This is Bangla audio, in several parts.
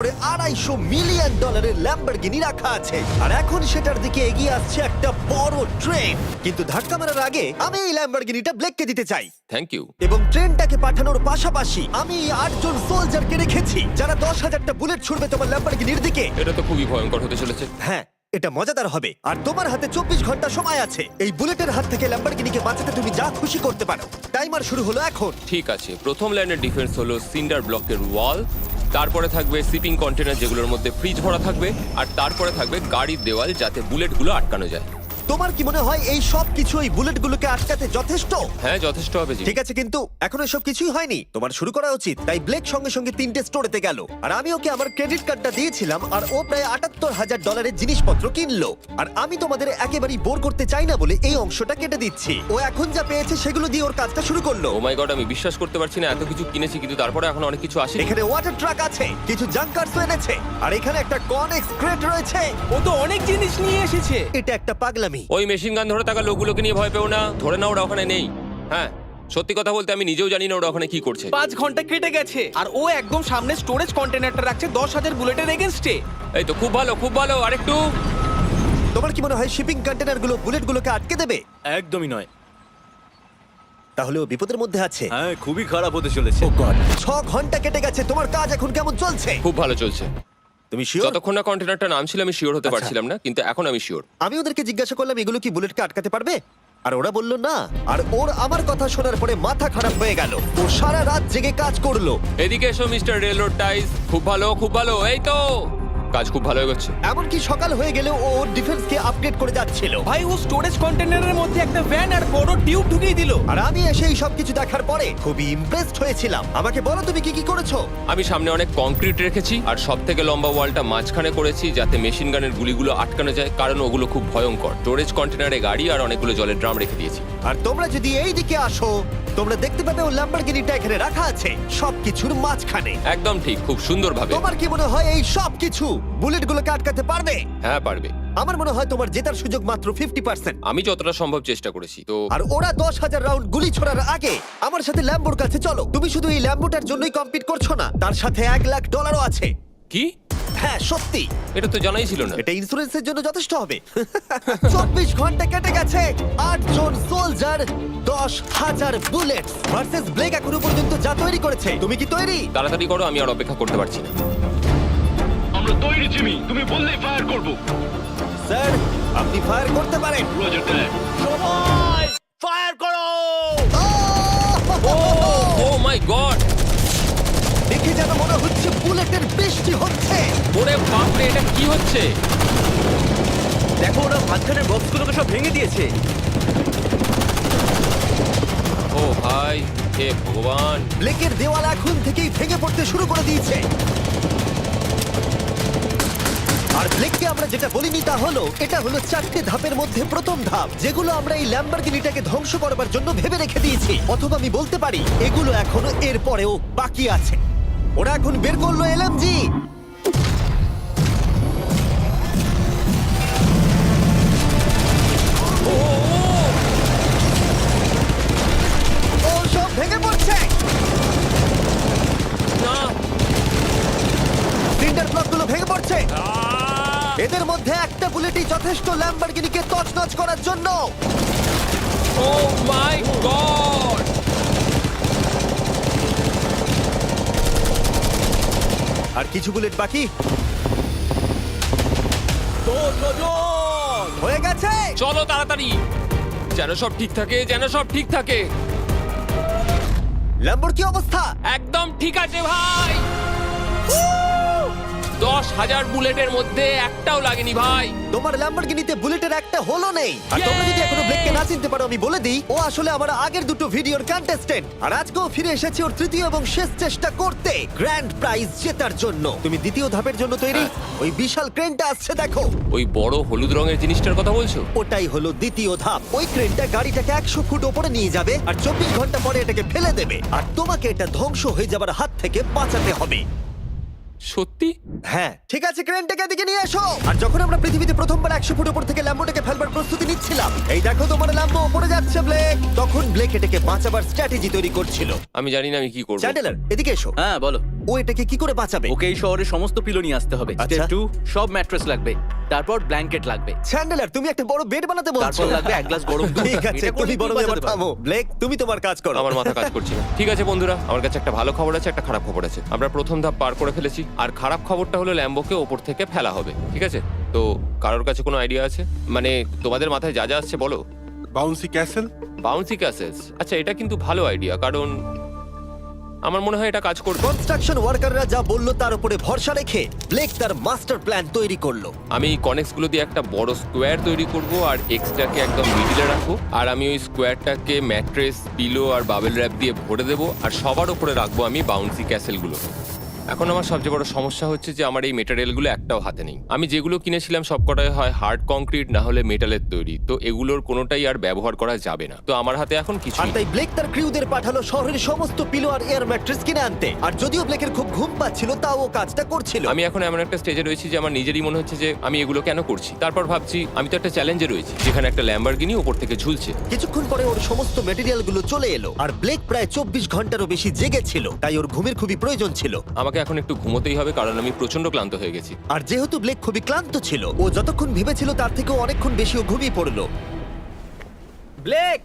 $250 মিলিয়ন ল্যাম্বরগিনি রাখা আছে আর এখন সেটার দিকে এগিয়ে আসছে একটা বড় ট্রেন। কিন্তু ধাক্কা মারার আগে আমি এই ল্যাম্বরগিনিটা ব্লেককে দিতে চাই থ্যাংক ইউ। এবং ট্রেনটাকে পাঠানোর পাশাপাশি আমি এই 8 জন সোলজারকে রেখেছি যারা 10,000টা বুলেট ছুড়বে তোমার ল্যাম্বরগিনির দিকে। এটা তো খুবই ভয়ঙ্কর হতে চলেছে। হ্যাঁ, এটা মজাদার হবে। আর তোমার হাতে 24 ঘন্টা সময় আছে এই বুলেটের হাত থেকে ল্যাম্বরগিনিকে বাঁচাতে। তুমি যা খুশি করতে পারো। টাইমার শুরু হলো এখন। ঠিক আছে, প্রথম লাইনের ডিফেন্স হলো সিন্ডার ব্লকের ওয়াল, তারপরে থাকবে শিপিং কন্টেনার যেগুলোর মধ্যে ফ্রিজ ভরা থাকবে, আর তারপরে থাকবে গাড়ির দেওয়াল যাতে বুলেটগুলো আটকানো যায়। তোমার কি মনে হয় এই সব কিছু এই বুলেটগুলোকে আটকাতে যথেষ্ট? হ্যাঁ, যথেষ্ট হবে জি। ঠিক আছে, কিন্তু এখন এসব কিছুই হয়নি। তোমার শুরু করা উচিত। তাই ব্লেক সঙ্গে সঙ্গে 3টে স্টোরেতে গেল আর আমি ওকে আমার ক্রেডিট কার্ডটা দিয়েছিলাম আর ও প্রায় $78,000 জিনিসপত্র কিনলো। আর আমি তোমাদের একেবারেই বোর করতে চাই না বলে এই অংশটা কেটে দিচ্ছি। ও এখন যা পেয়েছে সেগুলো দিয়ে ওর কাজটা শুরু করলো। ও মাই গড, আমি বিশ্বাস করতে পারছি না এত কিছু কিনেছি কিন্তু তারপরে এখন অনেক কিছু আসে। এখানে ওয়াটার ট্রাক আছে, কিছু জাঙ্কারস এনেছে আর এখানে একটা কনেক্স ক্রেট রয়েছে। ও তো অনেক জিনিস নিয়ে এসেছে। এটা একটা পাগলামি। ওই মেশিন গান ধরে থাকা লোকগুলোকে নিয়ে ভয় পেও না, ধরে না ওরা ওখানে নেই। হ্যাঁ, সত্যি কথা বলতে আমি নিজেও জানি না ওরা ওখানে কি করছে। 5 ঘন্টা কেটে গেছে আর ও একদম সামনে স্টোরেজ কন্টেনারটা রাখছে 10,000 বুলেটের এগেইনস্টে। এই তো খুব ভালো, খুব ভালো। আরেকটু। তোমার কি মনে হয় শিপিং কন্টেনারগুলো বুলেটগুলোকে আটকে দেবে? একদমই নয়। তাহলে ও বিপদের মধ্যে আছে। হ্যাঁ, খুবই খারাপ হতে চলেছে। ও গড, 6 ঘন্টা কেটে গেছে। তোমার কাজ এখন কেমন চলছে? খুব ভালো চলছে। তুমি শিওর? যতক্ষণ না কন্টেনারটা নামছিল আমি শিওর হতে আচ্ছা। পারছিলাম না, কিন্তু এখন আমি শিওর। আমি ওদেরকে জিজ্ঞাসা করলাম এগুলো কি বুলেটকে আটকাতে পারবে, আর ওরা বলল না। আর ওর আমার কথা শোনার পরে মাথা খারাপ হয়ে গেল। ও সারা রাত জেগে কাজ করলো। এদিকে এসো মিস্টার রেলরোড টাইস। খুব ভালো, খুব ভালো। এই তো কাজ খুব ভালো হয়ে গেছে। এমনকি সকাল হয়ে গেলেও ও ওর ডিফেন্সকে আপগ্রেড করে যাচ্ছিল। ভাই ও স্টোরেজ কন্টেনারের মধ্যে একটা ভ্যান আর বড় টিউব ঢুকিয়ে দিল। আর আমি এসে এই সবকিছু দেখার পরে খুবই ইমপ্রেসড হয়েছিলাম। আমাকে বলো তুমি কি কি করেছো? আমি সামনে অনেক কংক্রিট রেখেছি আর সব থেকে লম্বা ওয়ালটা মাঝখানে করেছি যাতে মেশিন গানের গুলিগুলো আটকানো যায়, কারণ ওগুলো খুব ভয়ঙ্কর। স্টোরেজ কন্টেনারে গাড়ি আর অনেকগুলো জলের ড্রাম রেখে দিয়েছি। আর তোমরা যদি এই দিকে আসো তোমরা দেখতে পাবে ও ল্যাম্বরগিনিটা এখানে রাখা আছে সবকিছুর মাঝখানে। একদম ঠিক, খুব সুন্দরভাবে। তোমার কি মনে হয় এই সব কিছু বুলেটগুলোকে আটকাতে পারবে? হ্যাঁ, পারবে। আমার মনে হয় তোমার জেতার সুযোগ মাত্র 50%। আমি যতটা সম্ভব চেষ্টা করেছি। তো আর ওরা 10,000 রাউন্ড গুলি ছোড়ার আগে আমার সাথে ল্যাম্বোর কাছে চলো। তুমি শুধু এই ল্যাম্বোটার জন্যই কম্পিট করছো না, তার সাথে $1,00,000 আছে। কি? হ্যাঁ সত্যি, এটা তো জানাই ছিল না। এটা ইন্স্যুরেন্সের জন্য যথেষ্ট হবে। 24 ঘন্টা কেটে গেছে। 8 জন সোলজার, 10,000 বুলেট ভার্সেস ব্লেক এখনো পর্যন্ত যা তৈরি করেছে। তুমি কি তৈরি? তাড়াতাড়ি করো, আমি আর অপেক্ষা করতে পারছি না। আমরা তৈরি জিমি, তুমি বললেই ফায়ার করব। স্যার আপনি ফায়ার করতে পারেন। রোজার দ্যাট। সবাই ফায়ার করো! ও মাই গড! দেখে যেন মনে হচ্ছে বুলেটের বৃষ্টি হচ্ছে। ওরে বাপরে, এটা কি হচ্ছে? দেখো, ওরা মাঝখানের বক্সগুলোকে সব ভেঙে দিয়েছে। ও ভাই, হে ভগবান! ব্লেকের দেওয়াল এখন থেকেই ভেঙে পড়তে শুরু করে দিয়েছে। আর ব্লেককে আমরা যেটা বলিনি তা হলো এটা হলো 4টে ধাপের মধ্যে প্রথম ধাপ, যেগুলো আমরা এই ল্যাম্বরগিনিটাকে ধ্বংস করবার জন্য ভেবে রেখে দিয়েছি। অথবা আমি বলতে পারি এগুলো এখনো এর পরেও বাকি আছে। ওরা এখন বের করলো এলএমজি। ও সব ভেঙে পড়ছে। না! সিন্ডার ব্লকগুলো ভেঙে পড়ছে। এদের মধ্যে একটা বুলেটই যথেষ্ট ল্যাম্বরগিনিকে তছনছ করার জন্য। ও মাই গড! আর কিছু বুলেট বাকি হয়ে গেছে। চলো তাড়াতাড়ি, যেন সব ঠিক থাকে, যেন সব ঠিক থাকে। ল্যাম্বোর কি অবস্থা? একদম ঠিক আছে ভাই। 10,000 বুলেটের মধ্যে একটাও লাগেনি ভাই। তোমার ল্যাম্বরগিনিতে বুলেটের একটা হলো নেই। আর তোমরা যদি এখনো ব্লেককে না চিনতে পারো আমি বলে দিই, ও আসলে আমার আগের দুটো ভিডিওর কন্টেস্টেন্ট। আর আজকেও ফিরে এসেছে ওর তৃতীয় এবং শেষ চেষ্টা করতে গ্র্যান্ড প্রাইজ জেতার জন্য। তুমি দ্বিতীয় ধাপের জন্য তৈরি? ওই বিশাল ক্রেনটা আসছে দেখো। ওই বড় হলুদ রঙের জিনিসটার কথা বলছো? ওটাই হলো দ্বিতীয় ধাপ। ওই ক্রেনটা গাড়িটাকে 100 ফুট ওপরে নিয়ে যাবে আর 24 ঘন্টা পরে এটাকে ফেলে দেবে। আর তোমাকে এটা ধ্বংস হয়ে যাবার হাত থেকে বাঁচাতে হবে। সত্যি? হ্যাঁ ঠিক আছে, ক্রেনটাকে এদিকে নিয়ে এসো। আর যখন আমরা পৃথিবীতে প্রথমবার 100 ফুট উপর থেকে ল্যাম্বোটাকে ফেলবার প্রস্তুতি নিচ্ছিলাম, এই দেখো তোমার ল্যাম্বো উপরে যাচ্ছে ব্লেক, তখন ব্লেক এটাকে বাঁচাবার স্ট্র্যাটেজি তৈরি করছিল। আমি জানি না আমি কি করব। চ্যান্ডেলার এদিকে এসো। হ্যাঁ, বলো। ও এটাকে কি করে বাঁচাবে? ওকে এই শহরের সমস্ত পিলো নিয়ে আসতে হবে। আচ্ছা। স্টেপ 2, সব ম্যাট্রেস লাগবে, তারপর ব্ল্যাঙ্কেট লাগবে, চ্যান্ডেলার, তুমি একটা বড় বেড বানাতে বলছো? তারপর লাগবে এক গ্লাস গরম দুধ। ঠিক আছে, এটা করলে তুমি তুই বরং বাঁচাতে এবার পারবি। থামো। ব্লেক, তুমি তোমার কাজ করো। আমার মাথা কাজ করছে না। ঠিক আছে বন্ধুরা, আমার কাছে একটা ভালো খবর আছে, একটা খারাপ খবর আছে। আমরা প্রথম ধাপ পার করে ফেলেছি, আর খারাপ খবরটা হলো ল্যাম্বোকে ওপর থেকে ফেলা হবে। ঠিক আছে, তো কারোর কাছে কোনো আইডিয়া আছে? মানে তোমাদের মাথায় যা যা আসছে বলো। Bouncy castle. বাউন্সি ক্যাসেলস, আচ্ছা এটা কিন্তু ভালো আইডিয়া, কারণ আমার মনে হয় এটা কাজ করবে। কনস্ট্রাকশন ওয়ার্কাররা যা বললো তার উপরে ভরসা রেখে ব্লেক তার মাস্টার প্ল্যান তৈরি করলো। আমি কনেক্স গুলো দিয়ে একটা বড় স্কোয়ার তৈরি করব আর এক্সটাকে একদম মিডিলে রাখবো, আর আমি ওই স্কোয়ারটাকে ম্যাট্রেস, পিলো আর বাবেল র্যাপ দিয়ে ভরে দেবো, আর সবার উপরে রাখবো আমি বাউন্সি ক্যাসেলগুলো। এখন আমার সবচেয়ে বড় সমস্যা হচ্ছে যে আমার এই মেটেরিয়ালগুলো একটাও হাতে নেই। আমি যেগুলো কিনেছিলাম সবকটাই হয় হার্ড কংক্রিট না হলে মেটালের তৈরি, তো এগুলোর কোনোটাই আর ব্যবহার করা যাবে না। তো আমার হাতে এখন কিছু আর তাই ব্লেক তার ক্রিউদের পাঠালো শহরের সমস্ত পিলো আর এয়ার ম্যাট্রেস কিনে আনতে। আর যদিও ব্লেকের খুব ঘুম পাচ্ছিল, তাও ও কাজটা করছিল। আমি এখন এমন একটা স্টেজে রয়েছি যে আমার নিজেরই মনে হচ্ছে যে আমি এগুলো কেন করছি। তারপর ভাবছি আমি তো একটা চ্যালেঞ্জে রয়েছি যেখানে একটা ল্যাম্বরগিনি ওপর থেকে ঝুলছে। কিছুক্ষণ পরে ওর সমস্ত মেটেরিয়াল গুলো চলে এলো, আর ব্লেক প্রায় 24 ঘন্টারও বেশি জেগেছিল, তাই ওর ঘুমের খুবই প্রয়োজন ছিল। আমাকে এখন একটু ঘুমোতেই হবে, কারণ আমি প্রচন্ড ক্লান্ত হয়ে গেছি। আর যেহেতু ব্লেক খুবই ক্লান্ত ছিল, ও যতক্ষণ ভেবেছিল তার থেকেও অনেকক্ষণ বেশি ও ঘুমিয়ে পড়লো। ব্লেক,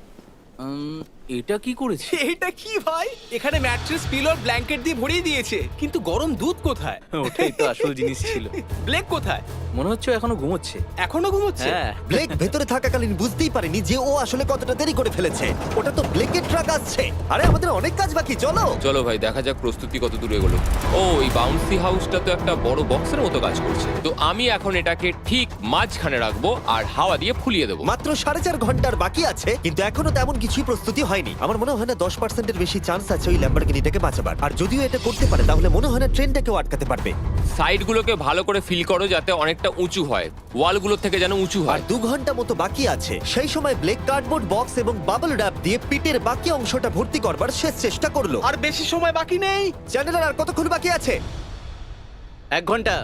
এটা কি করেছে? এটা কি ভাই? এখানে ম্যাট্রেস, পিলো আর ব্ল্যাঙ্কেট দিয়ে ভরিয়ে দিয়েছে, কিন্তু গরম দুধ কোথায়? ওটাই তো আসল জিনিস ছিল। ব্লেক কোথায়? মনে হচ্ছে ও এখনো ঘুমোচ্ছে। এখনো ঘুমোচ্ছে? হ্যাঁ। ব্লেক ভেতরে থাকাকালীন বুঝতেই পারেনি যে ও আসলে কতটা দেরি করে ফেলেছে। ওটা তো ব্লেকের ট্রাক আসছে। আরে আমাদের অনেক কাজ বাকি, চলো। চলো ভাই, দেখা যাক প্রস্তুতি কত দূরে এগোলো। ও, এই বাউন্সি হাউসটা তো একটা বড় বক্সের মতো কাজ করছে। তো আমি এখন এটাকে ঠিক মাঝখানে রাখবো আর হাওয়া দিয়ে ফুলিয়ে দেবো। মাত্র 4.5 ঘন্টার বাকি আছে, কিন্তু এখনো তেমন কিছুই প্রস্তুতি হয়নি। আমার মনে হয় না 10%-এর বেশি চান্স আছে ওই ল্যাম্বরগিনিটাকে বাঁচাবার। আর যদিও এটা করতে পারে, তাহলে মনে হয় না ট্রেনটাকেও আটকাতে পারবে। সাইডগুলোকে ভালো করে ফিল করো যাতে অনেকটা উঁচু হয়, ওয়ালগুলোর থেকে যেন উঁচু আর হয়। 2 ঘন্টা মতো বাকি আছে। সেই সময় ব্লেক কার্ডবোর্ড বক্স এবং বাবল র্যাপ দিয়ে পিটের বাকি অংশটা ভর্তি করবার শেষ চেষ্টা করলো। আর বেশি সময় বাকি নেই। চ্যানেলের আর কতক্ষণ বাকি আছে? 1 ঘন্টা।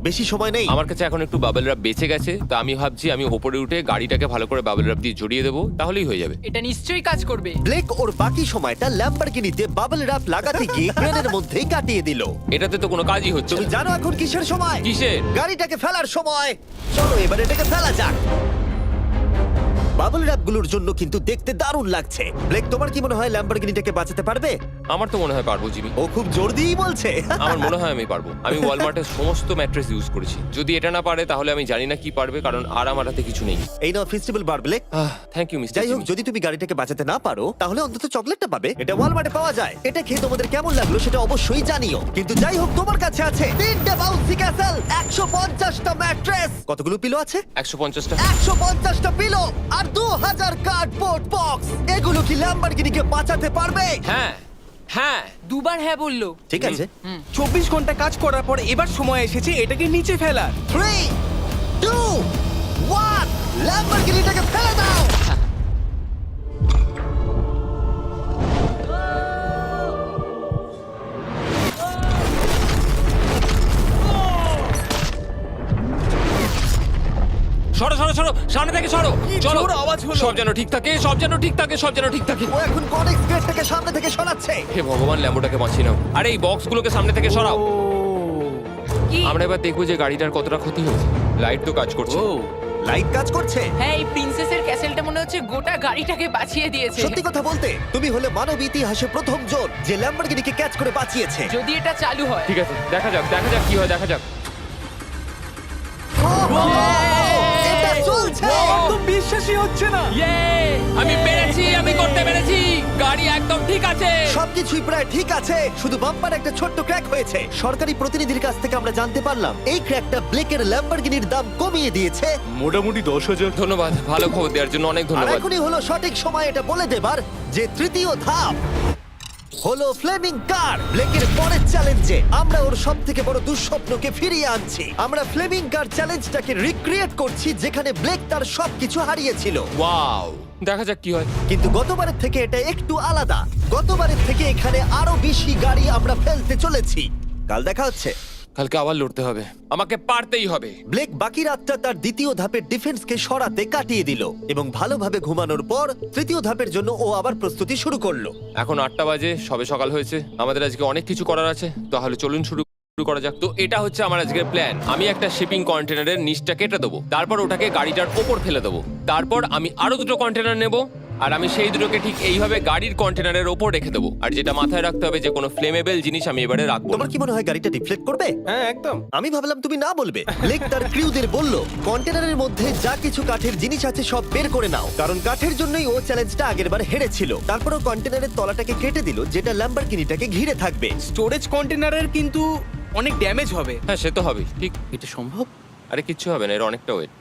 বেশি সময় নেই। আমার কাছে এখন একটু বাবেল রাব বেঁচে গেছে, তো আমি ভাবছি আমি ওপরে উঠে গাড়িটাকে ভালো করে বাবেল রাব দিয়ে জড়িয়ে দেবো, তাহলেই হয়ে যাবে। এটা নিশ্চয়ই কাজ করবে। ব্লেক ওর বাকি সময়টা ল্যাম্বরগিনিতে বাবল র্যাপ লাগাতে গিয়ে ক্রেনের মধ্যেই কাটিয়ে দিল। এটাতে তো কোনো কাজই হচ্ছে তুমি না। জানো এখন কিসের সময়? কিসের? গাড়িটাকে ফেলার সময়। চলো এবার এটাকে ফেলা যাক। বাবল র্যাপগুলোর জন্য কিন্তু দেখতে দারুণ লাগছে। ব্লেক, তোমার কি মনে হয় ল্যাম্বরগিনিটাকে বাঁচাতে পারবে? আমার তো মনে হয় পারবো জিমি। ও খুব জোর দিয়েই বলছে। আমার মনে হয় আমি পারবো। আমি ওয়ালমার্টের সমস্ত ম্যাট্রেস ইউজ করেছি। যদি এটা না পারে তাহলে আমি জানি না কি পারবে, কারণ আর আমার হাতে কিছু নেই। এই নাও ফেস্টিভ্যাল বার, ব্লেক। থ্যাংক ইউ মিস্টার যাই হোক, যদি তুমি গাড়িটাকে বাঁচাতে না পারো তাহলে অন্তত চকলেটটা পাবে। এটা ওয়ালমার্টে পাওয়া যায়। এটা খেয়ে তোমাদের কেমন লাগলো সেটা অবশ্যই জানিও। কিন্তু যাই হোক, তোমার কাছে আছে 3টে বাউন্সি ক্যাসেল, 150টা ম্যাট্রেস, কতগুলো পিলো আছে? 150টা। 150টা পিলো আর 2000 কার্ডবোর্ড বক্স। এগুলো কি ল্যাম্বরগিনিকে বাঁচাতে পারবে? হ্যাঁ হ্যাঁ। দুবার হ্যাঁ বললো। ঠিক আছে। 24 ঘন্টা কাজ করার পর এবার সময় এসেছে এটাকে নিচে ফেলার। 3, 2, 1, ল্যাম্বরগিনিটাকে ফেলে দাও। সরো সরো সরো, সামনে থেকে সরো। চলো, জোর আওয়াজ হলো। সব যেন ঠিক থাকে, সব যেন ঠিক থাকে, সব যেন ঠিক থাকে। ও এখন কনেক্স গেটটাকে সামনে থেকে সরাচ্ছে। হে ভগবান, ল্যাম্বোটাকে বাঁচিয়ে নাও। আরে এই বক্সগুলোকে সামনে থেকে সরাও। কি? আমরা এবার দেখবো যে গাড়িটার কতটা ক্ষতি হয়েছে। লাইট তো কাজ করছে। ও, লাইট কাজ করছে। হ্যাঁ, এই প্রিন্সেসের ক্যাসেলটা মনে হচ্ছে গোটা গাড়িটাকে বাঁচিয়ে দিয়েছে। সত্যি কথা বলতে, তুমি হলে মানব ইতিহাসে প্রথম জন যে ল্যাম্বরগিনিকে ক্যাচ করে বাঁচিয়েছে। যদি এটা চালু হয়। ঠিক আছে, দেখা যাক কি হয়, দেখা যাক। এটা চলছে। একদম বিশ্বাসই হচ্ছে না। আমি পেরেছি, আমি করতে পেরেছি। গাড়ি একদম ঠিক আছে। সবকিছুই প্রায় ঠিক আছে, শুধু বাম্পার একটা ছোট্ট ক্র্যাক হয়েছে। সরকারি প্রতিনিধির কাছ থেকে আমরা জানতে পারলাম এই ক্র্যাকটা ব্লেকের ল্যাম্বরগিনির দাম কমিয়ে দিয়েছে। মোটামুটি 10,000। ধন্যবাদ, ভালো খবর দেওয়ার জন্য অনেক আর ধন্যবাদ। এখনই হলো সঠিক সময় এটা বলে দেবার যে তৃতীয় ধাপ হলো ফ্লেমিং কার। ব্লেকের পরের চ্যালেঞ্জে আমরা ওর সব থেকে বড় দুঃস্বপ্নকে ফিরিয়ে আনছি। আমরা ফ্লেমিং কার চ্যালেঞ্জটাকে রিক্রিয়েট করছি যেখানে ব্লেক তার সবকিছু হারিয়েছিল। ওয়াও, দেখা যাক কি হয়। কিন্তু গতবারের থেকে এটা একটু আলাদা। গতবারের থেকে এখানে আরো বেশি গাড়ি আমরা ফেলতে চলেছি। কাল দেখা হচ্ছে। কালকে আবার লড়তে হবে, আমাকে পারতেই হবে। ব্লেক বাকি রাতটা তার দ্বিতীয় ধাপের ডিফেন্সকে সরাতে কাটিয়ে দিল এবং ভালোভাবে ঘুমানোর পর তৃতীয় ধাপের জন্য ও আবার প্রস্তুতি শুরু করলো। এখন 8টা বাজে, সবে সকাল হয়েছে, আমাদের আজকে অনেক কিছু করার আছে, তাহলে চলুন শুরু করা যাক। তো এটা হচ্ছে আমার আজকের প্ল্যান। আমি একটা শিপিং কন্টেনারের নিচটা কেটে দেবো, তারপর ওটাকে গাড়িটার ওপর ফেলে দেবো, তারপর আমি আরো 2টো কন্টেনার নেব, আর আমি সেই দুটোকে ঠিক এইভাবে গাড়ির কন্টেনারের ওপর রেখে দেবো। আর যেটা মাথায় রাখতে হবে যে কোনো ফ্লেমেবল জিনিস আমি এবারে রাখবো না। তোমার কি মনে হয় গাড়িটা ডিফ্লেক্ট করবে? হ্যাঁ একদম। আমি ভাবলাম তুমি না বলবে। ব্লেক তার ক্রিউদের বলল কন্টেনারের মধ্যে যা কিছু কাঠের জিনিস আছে সব বের করে নাও, কারণ কাঠের জন্যই ও চ্যালেঞ্জটা আগেরবার হেরেছিল। তারপরও কন্টেনারের তলাটাকে কেটে দিল, যেটা ল্যাম্বরগিনিটাকে ঘিরে থাকবে। স্টোরেজ কন্টেনারের কিন্তু অনেক ড্যামেজ হবে। হ্যাঁ সে তো হবেই, ঠিক। এটা সম্ভব? আরে কিচ্ছু হবে না, এর অনেকটা ওয়েট।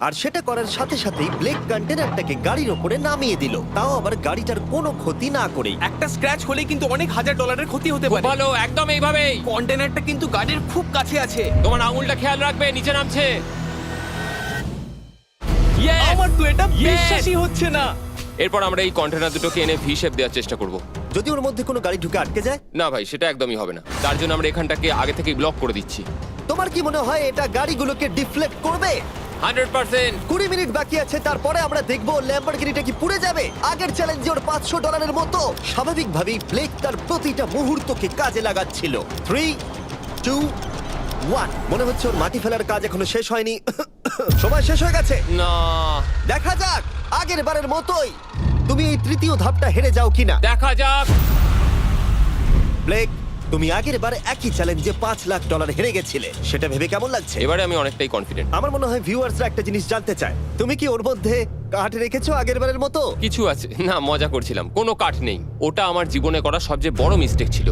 আর সেটা করার সাথে সাথেই ব্লেক কন্টেনারটাকে গাড়ির ওপরে নামিয়ে দিল, তাও আবার গাড়িটার কোনো ক্ষতি না করেই। একটা স্ক্র্যাচ হলে কিন্তু অনেক $1000 ক্ষতি হতে খুব পারে। ভালো, একদম এইভাবেই। কন্টেনারটা কিন্তু গাড়ির খুব কাছে আছে। তোমার আঙুলটা খেয়াল রাখবে, নিচে নামছে। Yes! আমার তো এটা Yes! বিশ্বাসই হচ্ছে না। এরপর আমরা এই কন্টেনার দুটোকে এনে ভি শেপ দেওয়ার চেষ্টা করব। যদি ওর মধ্যে কোনো গাড়ি ঢুকে আটকে যায়? না ভাই, সেটা একদমই হবে না। তার জন্য আমরা এখানটাকে আগে থেকেই ব্লক করে দিচ্ছি। তোমার কি মনে হয় এটা গাড়িগুলোকে ডিফ্লেক্ট করবে? 100%। 20 মিনিট বাকি আছে, তারপরে আমরা দেখবো ল্যাম্বরগিনিটা কি পুড়ে যাবে। আগের চ্যালেঞ্জে ওর $500 মতো। স্বাভাবিকভাবেই ব্লেক তার প্রতিটা মুহূর্তকে কাজে লাগাচ্ছিল। 3, 2, 1। মনে হচ্ছে ওর মাটি ফেলার কাজ এখনো শেষ হয়নি। সময় শেষ হয়ে গেছে। না, দেখা যাক আগের বারের মতোই তুমি এই তৃতীয় ধাপটা হেরে যাও কিনা। দেখা যাক। ব্লেক, তুমি আগের বার একই চ্যালেঞ্জে $5 লাখ হেরে গেছিলে, সেটা ভেবে কেমন লাগছে? এবারে আমি অনেকটাই কনফিডেন্ট। আমার মনে হয় ভিউয়ার্সরা একটা জিনিস জানতে চায়, তুমি কি ওর মধ্যে কাঠ রেখেছো আগের বারের মতো? কিছু আছে না, মজা করছিলাম। কোনো কাঠ নেই। ওটা আমার জীবনে করা সবচেয়ে বড় মিস্টেক ছিল।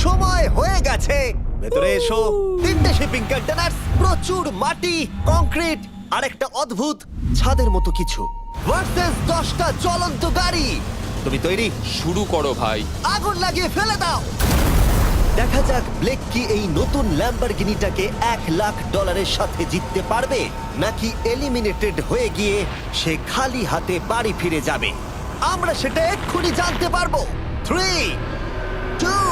সময় হয়ে গেছে, ভেতরে এসো। 3টে শিপিং কন্টেনার, প্রচুর মাটি, কংক্রিট আর একটা অদ্ভুত ছাদের মতো কিছু ভার্সেস 10টা চলন্ত গাড়ি। তুমি তৈরি? শুরু করো ভাই। আগুন লাগিয়ে ফেলে দাও। দেখা যাক ব্লেক কি এই নতুন ল্যাম্বরগিনিটাকে $1 লাখ সাথে জিততে পারবে, নাকি এলিমিনেটেড হয়ে গিয়ে সে খালি হাতে বাড়ি ফিরে যাবে। আমরা সেটা এক্ষুনি জানতে পারবো। 3, 2,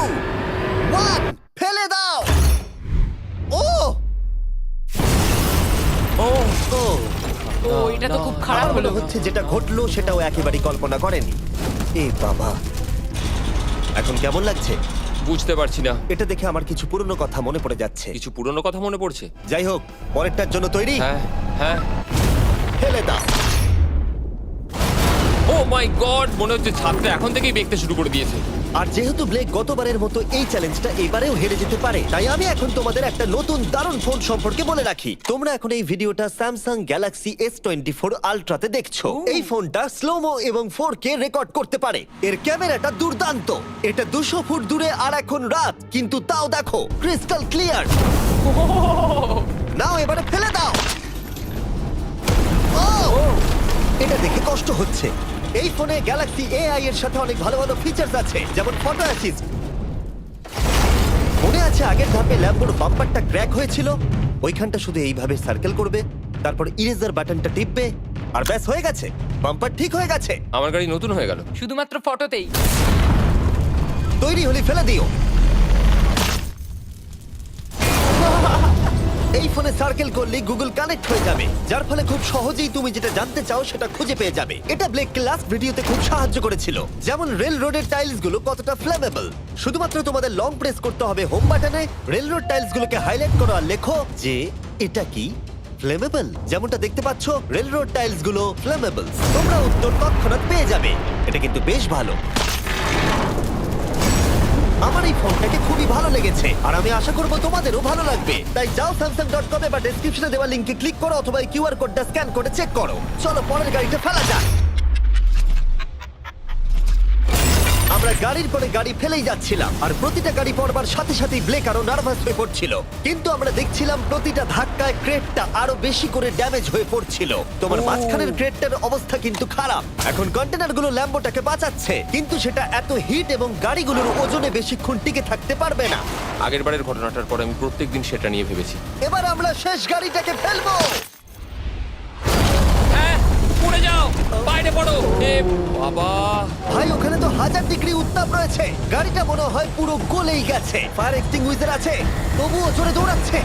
1, ফেলে দাও। ও ও ও ও এটা তো খুব খারাপ আমার মনে হলো। হচ্ছে যেটা ঘটলো সেটাও একেবারেই কল্পনা করেনি। এ বাবা, এখন কেমন লাগছে? বুঝতে পারছি না। এটা দেখে আমার কিছু পুরনো কথা মনে পড়ে যাচ্ছে। কিছু পুরনো কথা মনে পড়ছে। যাই হোক, পরেরটার জন্য তৈরি? হ্যাঁ হ্যাঁ। ফেলে দাও। ও মাই গড, মনে হচ্ছে ছাদটা এখন থেকেই দেখতে শুরু করে দিয়েছে। আর যেহেতু ব্লেক গতবারের মতো এই চ্যালেঞ্জটা এবারেও হেরে যেতে পারে, তাই আমি এখন তোমাদের একটা নতুন দারুণ ফোন সম্পর্কে বলে রাখি। তোমরা এখন এই ভিডিওটা স্যামসাং গ্যালাক্সি S24 আলট্রাতে দেখছো। এই ফোনটা স্লোমো এবং 4K রেকর্ড করতে পারে। এর ক্যামেরাটা দুর্দান্ত। এটা 200 ফুট দূরে আর এখন রাত, কিন্তু তাও দেখো ক্রিস্টাল ক্লিয়ার। নাও এবারে ফেলে দাও। ও, এটা দেখে কষ্ট হচ্ছে। এই ফোনে গ্যালাক্সি AI এর সাথে অনেক ভালো ভালো ফিচার্স আছে, যেমন ফটো অ্যাসিস্ট। মনে আছে আগের ধাপে ল্যাম্বোর বাম্পারটা ক্র্যাক হয়েছিল? ওইখানটা শুধু এইভাবে সার্কেল করবে, তারপর ইরেজার বাটনটা টিপবে, আর ব্যাস হয়ে গেছে, বাম্পার ঠিক হয়ে গেছে। আমার গাড়ি নতুন হয়ে গেল। শুধুমাত্র ফটোতেই। তৈরি হলে ফেলে দিও। এই ফোনে সার্কেল করলে গুগল কানেক্ট হয়ে যাবে, যার ফলে খুব সহজেই তুমি যেটা জানতে চাও সেটা খুঁজে পেয়ে যাবে। এটা ব্লেককে লাস্ট ভিডিওতে খুব সাহায্য করেছিল, যেমন রেল রোডের টাইলস গুলো কতটা ফ্লেমেবল। শুধুমাত্র তোমাদের লং প্রেস করতে হবে হোম বাটনে, রেল রোড টাইলস গুলোকে হাইলাইট করো আর লেখো যে এটা কি ফ্লেমেবল। যেমনটা দেখতে পাচ্ছ, রেল রোড টাইলস গুলো ফ্লেমেবল। তোমরা উত্তর তৎক্ষণাৎ পেয়ে যাবে। এটা কিন্তু বেশ ভালো। আমার এই ফোনটাকে খুবই ভালো লেগেছে, আর আমি আশা করবো তোমাদেরও ভালো লাগবে। তাই যাও samsung.com বা ডেসক্রিপশনে দেওয়া লিংকে ক্লিক করো, অথবা এই কিউআর কোডটা স্ক্যান করে চেক করো। চলো পরের গাড়িটা ফেলা যাক। আমরা গাড়ির পরে গাড়ি ফেলেই যাচ্ছিলাম, আর প্রতিটা গাড়ি পড়বার সাথে সাথেই ব্লেক আরো নার্ভাস হয়ে পড়ছিল। কিন্তু আমরা দেখছিলাম প্রতিটা ধাক্কায় ক্রেটটা আরো বেশি করে ড্যামেজ হয়ে পড়ছিল। তোমার মাঝখানের ক্রেটটার অবস্থা কিন্তু খারাপ। এখন কন্টেনারগুলো ল্যাম্বোটাকে বাঁচাচ্ছে, কিন্তু সেটা এত হিট এবং গাড়িগুলোর ওজনে বেশিক্ষণ টিকে থাকতে পারবে না। আগের বারের ঘটনাটার পর আমি প্রত্যেকদিন সেটা নিয়ে ভেবেছি। এবার আমরা শেষ গাড়িটাকে ফেলবো। হ্যাঁ পড়ে যাও, বাইরে পড়ো। এ বাবা, ভাই ওখানে তো 1000 ডিগ্রি উত্তাপ রয়েছে, গাড়িটা মনে হয় পুরো গলেই গেছে। ফায়ার এক্সটিংগুইশার আছে, তবুও জোরে দৌড়াচ্ছে।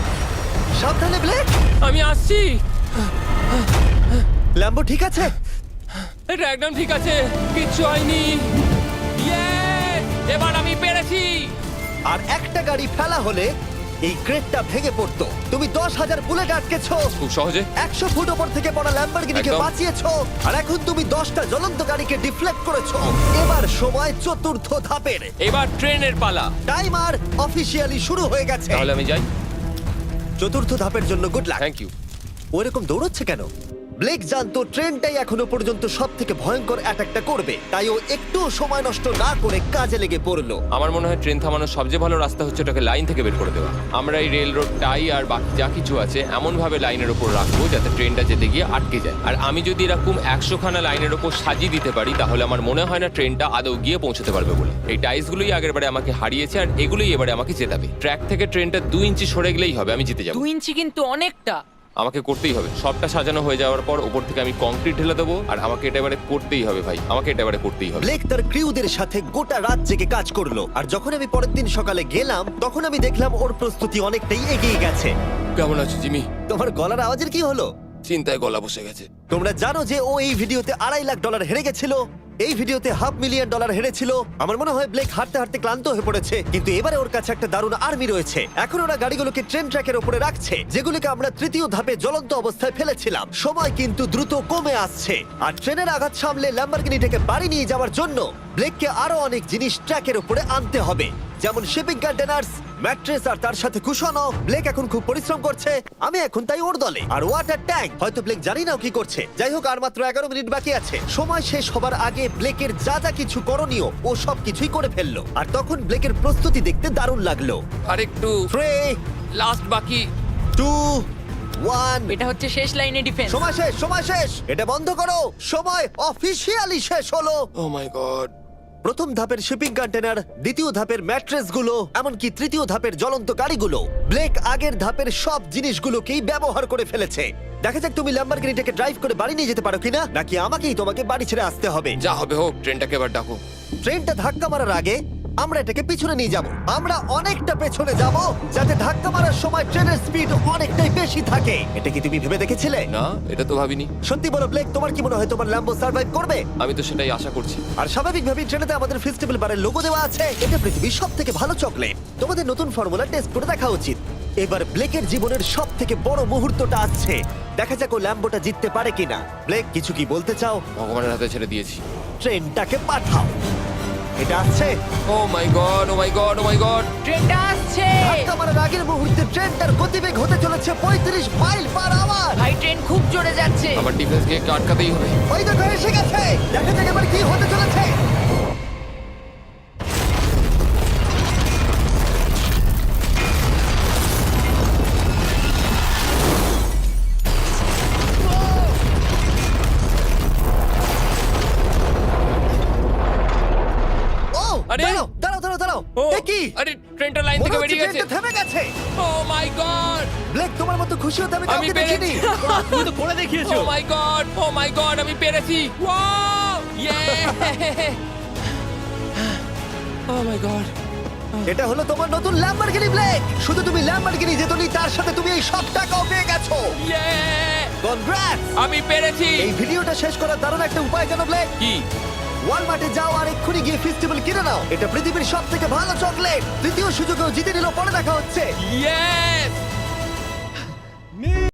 সাবধানে ব্লেক। আমি আসছি। ল্যাম্বো ঠিক আছে? এটা একদম ঠিক আছে, কিচ্ছু হয়নি। Yes! এবার আমি পেরেছি। আর একটা গাড়ি ফেলা হলে এই ক্রেটটা ভেঙে পড়তো। তুমি 10,000 বুলেট আটকেছো, খুব সহজে। 100 ফুট ওপর থেকে পড়া ল্যাম্বরগিনিকে একদম। বাঁচিয়েছো, আর এখন তুমি 10টা জ্বলন্ত গাড়িকে ডিফ্লেক্ট করেছো। এবার সময় চতুর্থ ধাপের। এবার ট্রেনের পালা। টাইমার অফিসিয়ালি শুরু হয়ে গেছে। তাহলে আমি যাই। চতুর্থ ধাপের জন্য গুড লাক। Thank you. ওরকম দৌড়চ্ছে কেন? ব্লেক জানতো ট্রেনটাই এখনো পর্যন্ত সব থেকে ভয়ঙ্কর অ্যাটাকটা করবে, তাই ও একটু সময় নষ্ট না করে কাজে লেগে পড়লো। আমার মনে হয় ট্রেন থামানোর সবচেয়ে ভালো রাস্তা হচ্ছে ওটাকে লাইন থেকে বের করে দেওয়া। আমরা এই রেল রোড টাই আর বাকি যা কিছু আছে এমন ভাবে লাইনের ওপর রাখবো যাতে ট্রেনটা যেতে গিয়ে আটকে যায়। আর আমি যদি এরকম 100 খানা লাইনের ওপর সাজিয়ে দিতে পারি তাহলে আমার মনে হয় না ট্রেনটা আদৌ গিয়ে পৌঁছতে পারবে বলে। এই টাইলসগুলোই আগের বারে আমাকে হারিয়েছে আর এগুলোই এবারে আমাকে জেতাবে। ট্র্যাক থেকে ট্রেনটা 2 ইঞ্চি সরে গেলেই হবে, আমি জিতে যাবো। 2 ইঞ্চি কিন্তু অনেকটা। আমাকে করতেই হবে। সবটা সাজানো হয়ে যাওয়ার পর ওপর থেকে আমি কংক্রিট ঢেলে দেবো আর আমাকে এটা এবারে করতেই হবে ভাই, আমাকে এটা এবারে করতেই হবে। ব্লেক তার ক্রিউদের সাথে গোটা রাত জেগে কাজ করলো, আর যখন আমি পরের দিন সকালে গেলাম তখন আমি দেখলাম ওর প্রস্তুতি অনেকটাই এগিয়ে গেছে। কেমন আছো জিমি? তোমার গলার আওয়াজের কি হলো? চিন্তায় গলা বসে গেছে। তোমরা জানো যে ও এই ভিডিওতে $2.5 লাখ হেরে গেছিল, এই ভিডিওতে $500,000 হেরেছিল। আমার মনে হয় ব্লেক হাঁটতে হাঁটতে ক্লান্ত হয়ে পড়েছে, কিন্তু এবারে ওর কাছে একটা দারুণ আর্মি রয়েছে। এখন ওরা গাড়িগুলোকে ট্রেন ট্র্যাকের উপরে রাখছে, যেগুলোকে আমরা তৃতীয় ধাপে জ্বলন্ত অবস্থায় ফেলেছিলাম। সময় কিন্তু দ্রুত কমে আসছে, আর ট্রেনের আঘাত সামলে ল্যাম্বরগিনিটাকে বাড়ি নিয়ে যাওয়ার জন্য ব্লেককে আরো অনেক জিনিস ট্র্যাকের উপরে আনতে হবে, যেমন শিপিং কন্টেনার্স, ম্যাট্রেস আর তার সাথে কুশনও। ব্লেক এখন খুব পরিশ্রম করছে, আমি এখন তাই ওর দলে। আর ওয়াটার ট্যাঙ্ক, হয়তো ব্লেক জানি না ও কি করছে। যাই হোক, আর মাত্র 11 মিনিট বাকি আছে। সময় শেষ হবার আগে ব্লেকের যা যা কিছু করণীয় ও সব কিছুই করে ফেললো, আর তখন ব্লেকের প্রস্তুতি দেখতে দারুণ লাগলো। আর একটু 3, লাস্ট বাকি। 2, 1। এটা হচ্ছে শেষ লাইনে ডিফেন্স। সময় শেষ, সময় শেষ, এটা বন্ধ করো। সময় অফিসিয়ালি শেষ হলো। ও মাই গড। প্রথম ধাপের শিপিং কন্টেনার, দ্বিতীয় ধাপের ম্যাট্রেস গুলো, এমনকি তৃতীয় ধাপের জ্বলন্ত গাড়িগুলো, ব্লেক আগের ধাপের সব জিনিসগুলোকেই ব্যবহার করে ফেলেছে। দেখা যাক তুমি ল্যাম্বরগিনিটাকে ড্রাইভ করে বাড়ি নিয়ে যেতে পারো কিনা, নাকি আমাকেই তোমাকে বাড়ি ছেড়ে আসতে হবে। যা হবে হোক, ট্রেনটাকে এবার ডাকো। ট্রেনটা ধাক্কা মারার আগে আমরা এটাকে পিছনে নিয়ে যাব। আমরা অনেকটা পেছনে যাব, যাতে ধাক্কা মারার সময় ট্রেনের স্পিড অনেকটাই বেশি থাকে। এটা কি তুমি ভেবে দেখেছিলে? না, এটা তো ভাবিনি। সত্যি বলো ব্লেক, তোমার কি মনে হয় তোমার ল্যাম্বো সার্ভাইভ করবে? আমি তো সেটাই আশা করছি। আর স্বাভাবিকভাবেই ট্রেনেতে আমাদের ফেস্টিভ্যাল বারের লোগো দেওয়া আছে। এটা পৃথিবীর সবথেকে ভালো চকলেট। তোমাদের নতুন ফর্মুলা টেস্ট করে দেখা উচিত। এবার ব্লেকের জীবনের সবথেকে বড় মুহূর্তটা আসছে। দেখা যাক ও ল্যাম্বোটা জিততে পারে কিনা। ব্লেক, কিছু কি বলতে চাও? ভগবানের হাতে ছেড়ে দিয়েছি। ট্রেনটাকে পাঠাও। এটা আসছে। ও মাই গড, ও মাই গড, ও মাই গড। ট্রেনটা আসছে। ধাক্কা মারার আগের মুহূর্তে ট্রেনটার গতিবেগ হতে চলেছে 35 মাইল পার আওয়ার। ভাই ট্রেন খুব জোরে যাচ্ছে। আমার ডিফেন্সকে আটকাতেই হবে। ওই দেখো এসে গেছে। দেখা যাক এবার কি হতে চলেছে। ও, আরে! দাঁড়াও, দাঁড়াও, দাঁড়াও, দাঁড়াও। ও এ কি? আরে, ট্রেনটা লাইন মনে থেকে হচ্ছে বেরিয়ে গেছে। ট্রেনটা থেমে গেছে। ও মাই গড। ব্লেক, তোমার মতো খুশি হতে আমি আমি কাউকে দেখিনি। পেরেছি। তুমি তো করে দেখিয়েছো। ও মাই গড, ও মাই গড, আমি পেরেছি। ওয়াও! ইয়ে! ও মাই গড। এটা হলো তোমার নতুন ল্যাম্বরগিনি ব্লেক। শুধু তুমি ল্যাম্বরগিনি জেতনি, তার সাথে তুমি এই সব টাকাও পেয়ে গেছো। ইয়ে! কনগ্রাটস! আমি পেরেছি। এই ভিডিওটা শেষ করার দারুণ একটা উপায় জানো ব্লেক? কি? ওয়ালমার্টে যাও আর এক্ষুনি গিয়ে ফেস্টিভ্যাল কিনে নাও। এটা পৃথিবীর সবথেকে ভালো চকলেট। তৃতীয় সুযোগেও জিতে নিল। পরে দেখা হচ্ছে। ইয়েস!